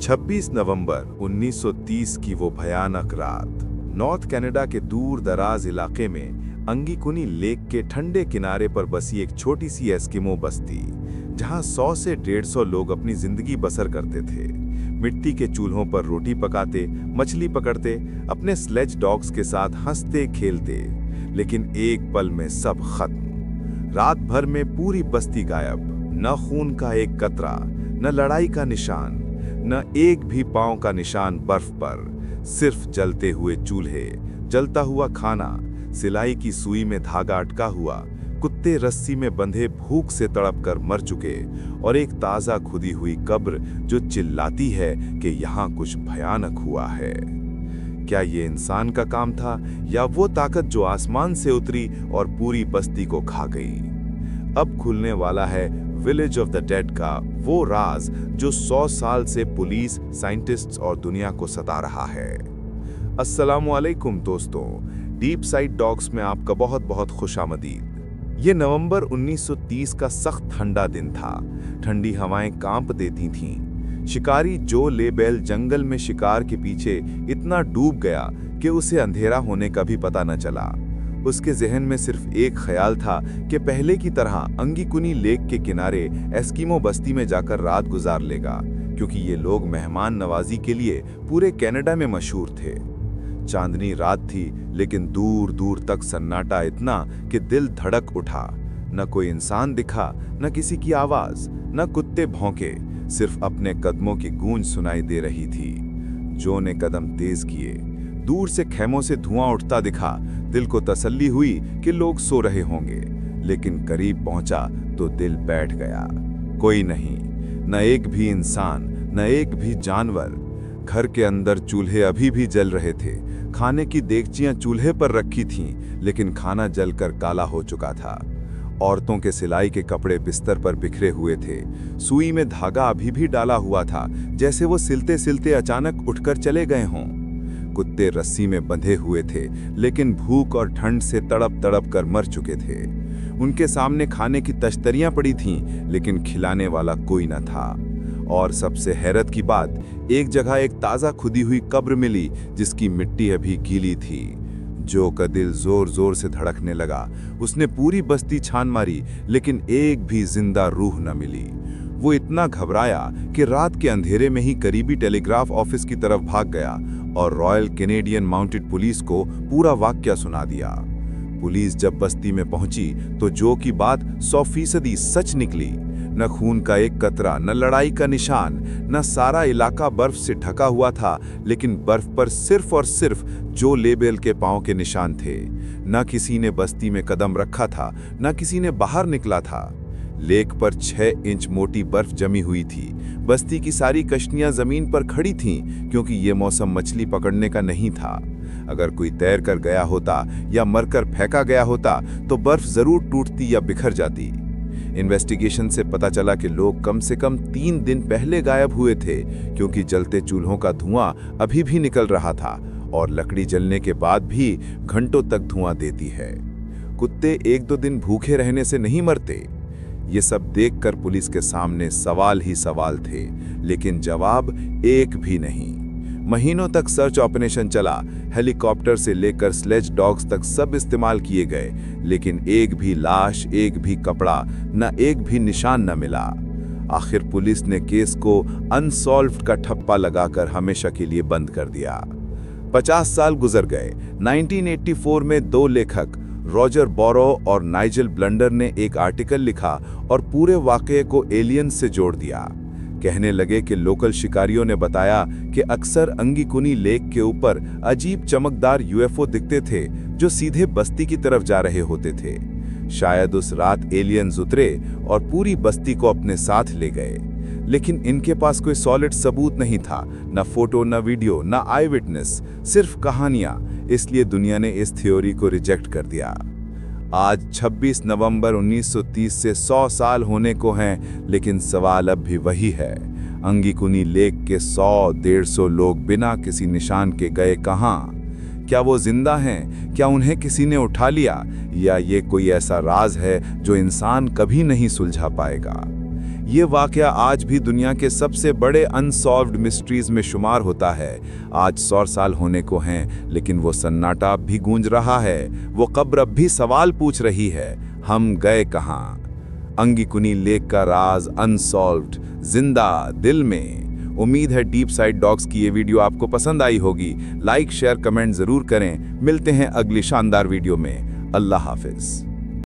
26 नवंबर 1930 की वो भयानक रात नॉर्थ कनाडा के दूर दराज इलाके में अंगिकुनी लेक के ठंडे किनारे पर बसी एक छोटी सी एस्किमो बस्ती, जहां 100 से 150 लोग अपनी जिंदगी बसर करते थे। मिट्टी के चूल्हों पर रोटी पकाते, मछली पकड़ते, अपने स्लेज डॉग्स के साथ हंसते खेलते। लेकिन एक पल में सब खत्म। रात भर में पूरी बस्ती गायब। न खून का एक कतरा, न लड़ाई का निशान, न एक भी पांव का निशान बर्फ पर। सिर्फ जलते हुए चूल्हे, जलता हुआ खाना, सिलाई की सुई में धागा अटका हुआ, कुत्ते रस्सी में बंधे भूख से तड़प कर मर चुके, और एक ताजा खुदी हुई कब्र जो चिल्लाती है कि यहाँ कुछ भयानक हुआ है। क्या ये इंसान का काम था या वो ताकत जो आसमान से उतरी और पूरी बस्ती को खा गई? अब खुलने वाला है विलेज ऑफ द डेड का वो राज जो 100 साल से पुलिस, साइंटिस्ट्स और दुनिया को सता रहा है। अस्सलामुअलैकुम दोस्तों, डीप साइड डॉग्स में आपका बहुत बहुत खुशामदीद। ये नवंबर 1930 का सख्त ठंडा दिन था। ठंडी हवाएं कांप देती थीं। शिकारी जो लेबेल जंगल में शिकार के पीछे इतना डूब गया कि उसे अंधेरा होने का भी पता न चला। उसके जहन में सिर्फ एक ख्याल था कि पहले की तरह अंगिकुनी लेक के किनारे एस्किमो बस्ती में जाकर रात गुजार लेगा, क्योंकि ये लोग मेहमान नवाजी के लिए पूरे कनाडा में मशहूर थे। चांदनी रात थी, लेकिन दूर दूर तक सन्नाटा इतना कि दिल धड़क उठा। न कोई इंसान दिखा, न किसी की आवाज, न कुत्ते भौंके, सिर्फ अपने कदमों की गूंज सुनाई दे रही थी। जो ने कदम तेज किए। दूर से खेमों से धुआं उठता दिखा। दिल को तसल्ली हुई कि लोग सो रहे होंगे, लेकिन करीब पहुंचा तो दिल बैठ गया। कोई नहीं, न एक भी इंसान, न एक भी जानवर। घर के अंदर चूल्हे अभी भी जल रहे थे। खाने की देगचियां चूल्हे पर रखी थीं, लेकिन खाना जलकर काला हो चुका था। औरतों के सिलाई के कपड़े बिस्तर पर बिखरे हुए थे। सुई में धागा अभी भी डाला हुआ था, जैसे वो सिलते सिलते अचानक उठकर चले गए हों। कुत्ते रस्सी में बंधे हुए थे, लेकिन भूख और ठंड से तड़प तड़प कर मर चुके थे। उनके सामने खाने की तश्तरियां पड़ी थीं, लेकिन खिलाने वाला कोई न था। और सबसे हैरत की बात, एक जगह एक ताज़ा खुदी हुई कब्र मिली, जिसकी मिट्टी अभी गीली थी। जो का दिल जोर जोर से धड़कने लगा। उसने पूरी बस्ती छान मारी, लेकिन एक भी जिंदा रूह न मिली। वो इतना घबराया कि रात के अंधेरे में ही करीबी टेलीग्राफ ऑफिस की तरफ भाग गया और रॉयल कैनेडियन माउंटेड पुलिस को पूरा वाकया सुना दिया। पुलिस जब बस्ती में पहुंची तो जो की बात 100% सच निकली। न खून का एक कतरा, न लड़ाई का निशान, न सारा इलाका बर्फ से ढका हुआ था, लेकिन बर्फ पर सिर्फ और सिर्फ जो लेबेल के पांव के निशान थे। न किसी ने बस्ती में कदम रखा था, न किसी ने बाहर निकला था। लेक पर 6 इंच मोटी बर्फ जमी हुई थी। बस्ती की सारी कश्तियां जमीन पर खड़ी थीं, क्योंकि ये मौसम मछली पकड़ने का नहीं था। अगर कोई तैर कर गया होता या मरकर फेंका गया होता तो बर्फ जरूर टूटती या बिखर जाती। इन्वेस्टिगेशन से पता चला कि लोग कम से कम 3 दिन पहले गायब हुए थे, क्योंकि जलते चूल्हों का धुआं अभी भी निकल रहा था, और लकड़ी जलने के बाद भी घंटों तक धुआं देती है। कुत्ते 1-2 दिन भूखे रहने से नहीं मरते। ये सब देखकर पुलिस के सामने सवाल ही सवाल थे, लेकिन जवाब एक भी नहीं। महीनों तक सर्च ऑपरेशन चला। हेलीकॉप्टर से लेकर स्लेज डॉग्स तक सब इस्तेमाल किए गए, लेकिन एक भी लाश, एक भी कपड़ा, न एक भी निशान न मिला। आखिर पुलिस ने केस को अनसॉल्व्ड का ठप्पा लगाकर हमेशा के लिए बंद कर दिया। 50 साल गुजर गए। 1984 में 2 लेखक रॉजर बोरो और नाइजल ब्लंडर ने एक आर्टिकल लिखा और पूरे वाकये को एलियंस से जोड़ दिया। कहने लगे कि लोकल शिकारियों ने बताया कि अक्सर अंगिकुनी लेक के ऊपर अजीब चमकदार यूएफओ दिखते थे, जो सीधे बस्ती की तरफ जा रहे होते थे। शायद उस रात एलियंस उतरे और पूरी बस्ती को अपने साथ ले गए, लेकिन इनके पास कोई सॉलिड सबूत नहीं था। न फोटो, न वीडियो, न आई विटनेस, सिर्फ कहानियां। इसलिए दुनिया ने इस थ्योरी को रिजेक्ट कर दिया। आज 26 नवंबर 1930 से 100 साल होने को हैं, लेकिन सवाल अब भी वही है। अंगिकुनी लेक के 100-150 लोग बिना किसी निशान के गए कहाँ? क्या वो जिंदा हैं? क्या उन्हें किसी ने उठा लिया? या ये कोई ऐसा राज है जो इंसान कभी नहीं सुलझा पाएगा? ये वाकया आज भी दुनिया के सबसे बड़े अनसॉल्व्ड मिस्ट्रीज में शुमार होता है। आज 100 साल होने को हैं, लेकिन वो सन्नाटा अब भी गूंज रहा है। वो कब्र अब भी सवाल पूछ रही है, हम गए कहाँ? अंगीकुनी लेक का राज अनसॉल्व्ड, जिंदा दिल में। उम्मीद है डीप साइड डॉग्स की ये वीडियो आपको पसंद आई होगी। लाइक शेयर कमेंट जरूर करें। मिलते हैं अगली शानदार वीडियो में। अल्लाह हाफिज।